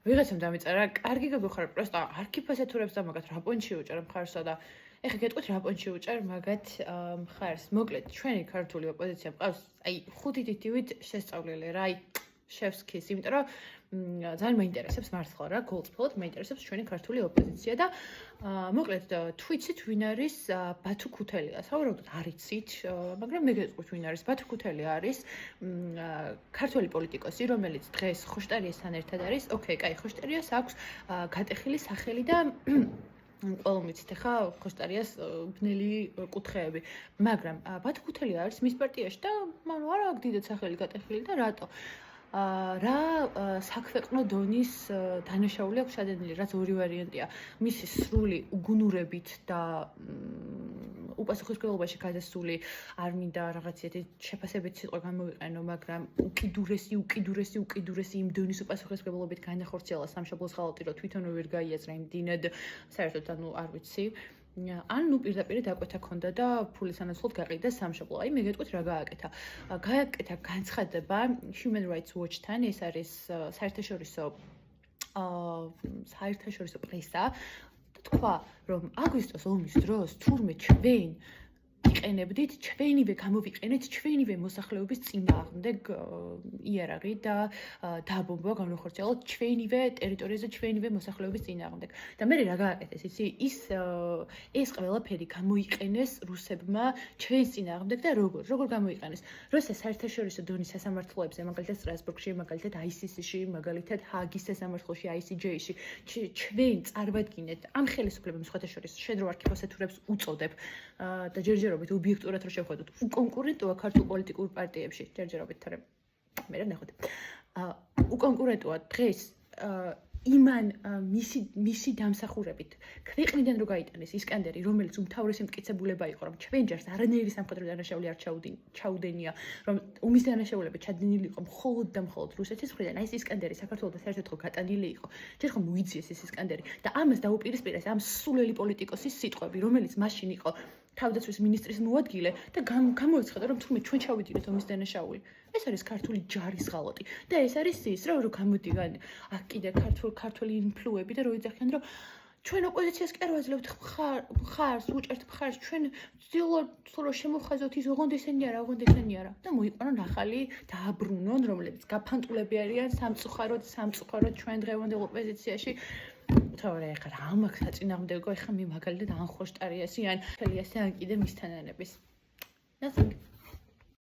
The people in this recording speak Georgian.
ვიღაცამ დამეწერა, კარგი გაგუხარ, პროსტა არქიფასეთურებს და მაგათ რა პონჩი უჭერ მხარსა და ეხლა გეტყვით რა პონჩი უჭერ მაგათ მხარს. მოკლედ, ჩვენი ქართული ოპოზიცია მყავს, აი 5 თითივით შესწავლილი რა, აი შევსქის, იმიტომ რომ ძალიან მაინტერესებს მართლა რა, გულწრფელად მაინტერესებს ჩვენი ქართული ოპოზიცია და მოკლედ თვითცით ვინ არის ბათუ ქუთელია. საუბრობთ არ იცით, მაგრამ მე გეტყვით ვინ არის. ბათუ ქუთელი არის ქართველი პოლიტიკოსი, რომელიც დღეს ხოშტარიასთან ერთად არის. ოკეი, კაი, ხოშტარიას აქვს გატეხილი სახელი და ყველამ ვიცით ახლა ხოშტარიას ბნელი კუთხეები, მაგრამ ბათუ ქუთელი არის მის პარტიაში და მან არ აქვს დიდად სახელი გატეხილი და რატო? რა საქვეყნო დონის დანაშაული აქვს შადენილი, რაც ორი ვარიანტია. მისი სრული უგუნურებით და უპასუხისმგებლობაში გადასული არ მინდა რაღაცეთი შეფასებითი სიტყვა გამოვიყენო, მაგრამ უკიდურესი იმ დონის უპასუხისმგებლობით განახორციელა სამშობლოს ხალხი, რომ თვითონვე ვერ გაიაზრა იმდენად, საერთოდ არ ვიცი. ან პირდაპირ დაკვეთა ქონდა და ფულის ანაცვლოდ გაყიდა სამშობლო. აი მე გეტყვით რა გააკეთა. გააკეთა განცხადება Human Rights Watch-თან, ეს არის საერთაშორისო პრესა და თქვა, რომ აგვისტოს ომის დროს თურმე ჩვენ იყენებდით, ჩვენივე გამოვიყენეთ ჩვენივე მოსახლეობის წინააღმდეგ იარაღი და დაბომბვა განახორციელოთ ჩვენივე ტერიტორიაზე ჩვენივე მოსახლეობის წინააღმდეგ. და მე რა გააკეთეს, იცი, ეს ყველაფერი გამოიყენეს რუსებმა ჩვენს წინააღმდეგ და როგორ გამოიყენეს? როცა საერთაშორისო დონის სასამართლოებზე, მაგალითად სტრასბურგში, მაგალითად ICC-ში, მაგალითად ჰააგის სასამართლოში, ICJ-ში, ჩვენ წარვადგინეთ ამ ხელისუფლებებს სხვათა შორის შედრო არქიფოსეთურებს უწოდებ და ჯერჯერობით ობიექტურად რო შევხედოთ, უკონკურენტოა ქართულ პოლიტიკურ პარტიებში, ჯერჯერობით, თორემ მე რა ნახოთ. უკონკურენტოა დღეს იმან მისი დამსახურებით ქვეყნიდან რო გაიტანეს ისკანდერი, რომელიც უმთავრესი მტკიცებულება იყო, რომ ჩვენ ჯერს არანაირი სამხედრო დანაშაული არ ჩაუდენია, რომ ომის დანაშაულები ჩადენილი იყო მხოლოდ და მხოლოდ რუსეთის მხრიდან. აი ეს ისკანდერი საქართველოს საერთოდ ხო გატანილი იყო. ჯერ ხომ მოიძიეს ეს ისკანდერი და ამას დაუპირისპირეს ამ სულელი პოლიტიკოსის სიტყვები, რომელიც მაშინ იყო თავდაცვის მინისტრის მოადგილე და გამოეცხადა, რომ თურმე ჩვენ ჩავიდით ომის დანაშაული. ეს არის ქართული ჯარის ღალატი და ეს არის ის რა, რომ გამოდიან აქ კიდე ქართველი ინფლუები და რო იძახიან, რომ ჩვენ ოპოზიციას კი არ ვაძლევთ მხარს, უჭერთ მხარს, ჩვენ ვცდილობთ რომ შემოვხაზოთ ის ოღონდ ესენი არა და მოიყვანონ ახალი დააბრუნონ, რომლებიც გაფანტულები არიან სამწუხაროდ ჩვენ დღევანდელ ოპოზიციაში. თორე ახლა რა მაქვს საწინააღმდეგო, ახლა მე მაგალითად ან ხოშტარიასი ან ხელიასი ან კიდე მის თანანების. Nothing.